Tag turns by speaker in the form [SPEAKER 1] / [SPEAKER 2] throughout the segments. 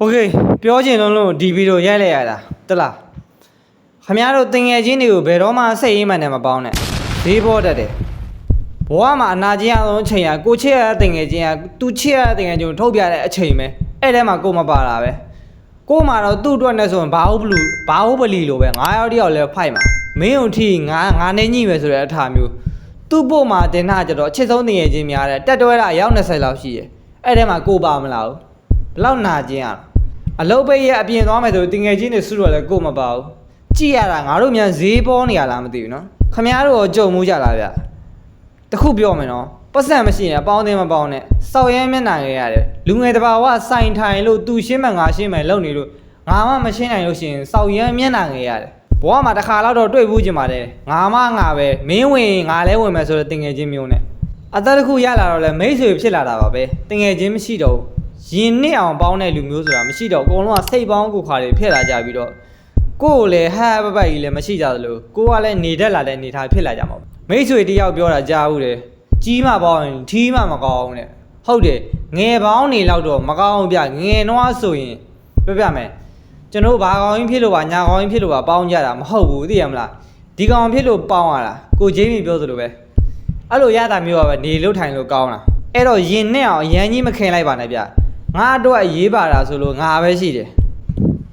[SPEAKER 1] Okay ပြောချင်လုံးဒီဗီဒီယိုရိုက်လိုက်ရတာတလားခင်ဗျားတို့တင်ငယ်ချင်းတွေကိုဘယ်တော့မှစိတ်အေးမှန်နဲ့မပေါင်းနဲ့ဈေးပေါ်တတ်တယ်ဘဝမှာအနာကျင်ရဆုံးအချိန်ကကိုချစ်ရတဲ့တင်ငယ်ချင်းကသူချစ်ရတဲ့တင်ငယ်ချင်းကိုထုတ်ပြတဲ့အချိန်ပဲအဲ့ထဲမှာကိုမပါတာပဲကိုမှတော့သူ့အတွက်နဲ့ဆိုရင်ဘာဟုတ်ပလီလိုပဲ9ယောက်တယောက်လဲဖိုက်မှာမင်းုံထီငါနေညိပဲဆိုတဲ့အထာမျိုးသူ့ပို့မှာတင်ထားကြတော့အချစ်ဆုံးတင်ငယ်ချင်းများတဲ့တက်တွဲတာအယောက်20လောက်ရှိတယ်အဲ့ထဲမှာကိုပါမလားဘူးဘလောက်နာကျင်ရအလုပ်ပိတ်ရအပြင်သွားမယ်ဆိုတင်ငယ်ချင်းတွေစုတော့လဲကိုမပါဘူးကြည့်ရတာငါတို့မြန်ဈေးပေါ်နေရလားမသိဘူးနော်ခမည်းတော်ကြုံမှုကြလားဗျတခုပြောမယ်နော်ပတ်စံမရှိရင်အပေါင်းအသင်းမပေါင်းနဲ့စောက်ရဲမျက်နှာခဲ့ရတယ်လူငယ်တဘာဝစိုင်ထိုင်လို့သူရှင်းမှငါရှင်းမယ်လုံနေလို့ငါမှမရှင်းနိုင်လို့ရှိရင်စောက်ရဲမျက်နှာခဲ့ရတယ်ဘဝမှာတစ်ခါတော့တွေ့ဘူးကျင်ပါတယ်ငါမှငါပဲမင်းဝင်ငါလဲဝင်မယ်ဆိုတော့တင်ငယ်ချင်းမျိုးနဲ့အသက်တစ်ခုရလာတော့လဲမိတ်ဆွေဖြစ်လာတာပါပဲတင်ငယ်ချင်းမရှိတော့ရင်နှစ်အောင်ပေါင်းတဲ့လူမျိုးဆိုတာမရှိတော့အကုန်လုံးကစိတ်ပေါင်းကိုခါတွေဖြစ်လာကြပြီးတော့ကိုယ်လည်းဟာပပတ်ကြီးလည်းမရှိကြသလိုကိုကလည်းနေတတ်လာတဲ့အနေထားဖြစ်လာကြမှာမိတ်ဆွေတယောက်ပြောတာကြားဦးတယ်ကြီးမှပေါင်းရင်ထီးမှမကောင်းတဲ့ဟုတ်တယ်ငယ်ပေါင်းနေလောက်တော့မကောင်းပြငယ်နှွားဆိုရင်ပြမယ်ကျွန်တော်ဘာကောင်းကြီးဖြစ်လို့ပါညာကောင်းကြီးဖြစ်လို့ပါပေါင်းကြတာမဟုတ်ဘူးသိရမလားဒီကောင်ဖြစ်လို့ပေါင်းရတာကိုဂျေးမီပြောသလိုပဲအဲ့လိုရတာမျိုးပါပဲနေလို့ထိုင်လို့ကောင်းတာအဲ့တော့ရင်နဲ့အောင်အရန်ကြီးမခင်လိုက်ပါနဲ့ဗျငါအတွက်ရေးပါတာဆိုလို့ငါပဲရှိတယ်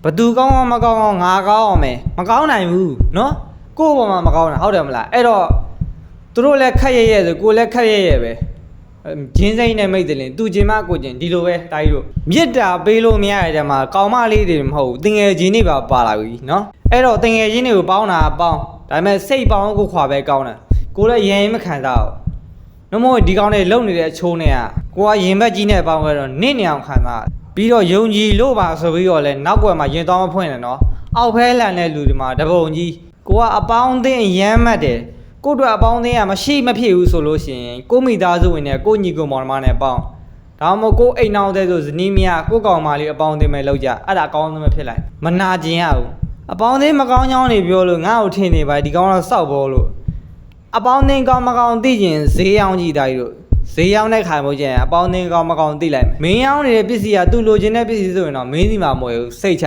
[SPEAKER 1] ဘသူကောင်းအောင်မကောင်းအောင်ငါကောင်းအောင်မယ်မကောင်းနိုင်ဘူးနော်ကိုယ့်ဘောမှာမကောင်းတာဟုတ်တယ်မလားအဲ့တော့သူတို့လည်းခက်ရဲဆိုကိုလည်းခက်ရဲပဲဂျင်းစိမ့်နဲ့မိတ်တယ်လင်သူကျင်မကိုကျင်ဒီလိုပဲတာကြီးတို့မြစ်တာပေးလို့မရတဲ့မှာကောင်မလေးတွေမဟုတ်ဘူးတင်ငယ်ချင်းတွေပါလာပြီနော်အဲ့တော့တင်ငယ်ချင်းတွေကိုပေါင်းတာပေါင်းဒါပေမဲ့စိတ်ပေါင်းကိုခွာပဲကောင်းတာကိုလည်းရင်မခံစားဘူးနှမို့ဒီကောင်တွေလုံနေတဲ့အချိုးနဲ့ကကိုကရင်ဘက်ကြီးနဲ့ပေါင်းခဲ့တော့နင့်နေအောင်ခံစားပြီးတော့ယုံကြည်လို့ပါဆိုပြီးတော့လဲနောက်ွယ်မှာရင်သွားမဖွင့်နဲ့နော်အောက်ဖဲလန်တဲ့လူတွေမှာတပုံကြီးကိုကအပေါင်းအသင်းရမ်းမှတ်တယ်ကိုတို့အပေါင်းအသင်းကမရှိမဖြစ်ဘူးဆိုလို့ရှိရင်ကိုမိသားစုဝင်နဲ့ကိုညီကိုမောင်နှမနဲ့ပေါင်းဒါမှမဟုတ်ကိုအိမ်နောက်တဲ့ဆိုဇနီးမယားကိုကောင်မလေးအပေါင်းအသင်းပဲလောက်ကြအဲ့ဒါအကောင်းဆုံးပဲဖြစ်လိုက်မနာကျင်ရဘူးအပေါင်းအသင်းမကောင်းကြောင်းနေပြောလို့ငါ့ကိုထင်နေပါဒီကောင်တော့စောက်ပေါ်လို့အပေါင်းအသင်းကောင်းမကောင်းသိကျင်ဈေးရောင်းကြည့်တိုင်းတို့ဈေးရောင်းတဲ့ခါမို့ကျရင်အပေါင်းအသင်းကောင်းမကောင်းသိလိုက်မယ်မင်းရောင်းနေတဲ့ပစ္စည်းကသူ့လိုချင်တဲ့ပစ္စည်းဆိုရင်တော့မင်းစီမှာမဝယ်ဘူးစိတ်ချ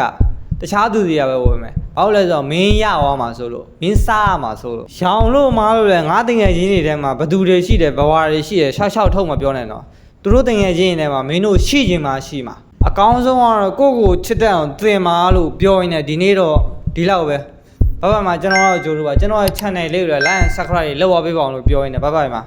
[SPEAKER 1] တခြားသူတွေကပဲဝယ်မယ်ဘာလို့လဲဆိုတော့မင်းရသွားမှာဆိုလို့မင်းစားရမှာဆိုလို့ရောင်လို့မားလို့လဲငါတင်ငယ်ချင်းတွေထဲမှာဘသူတွေရှိတယ်ဘဝတွေရှိတယ်ရှောက်ထုတ်မပြောနဲ့တော့သူတို့တင်ငယ်ချင်းတွေထဲမှာမင်းတို့ရှိချင်မှရှိမှာအကောင်းဆုံးကတော့ကိုယ့်ကိုချစ်တတ်အောင်သင်ပါလို့ပြောရင်းနဲ့ဒီနေ့တော့ဒီလောက်ပဲဘဘမှာကျွန်တော်တို့ကြိုးလို့ပါကျွန်တော်ရဲ့ channel လေးကို like and subscribe လုပ်ပေးပါအောင်လို့ပြောရင်းနဲ့ဘဘမှာ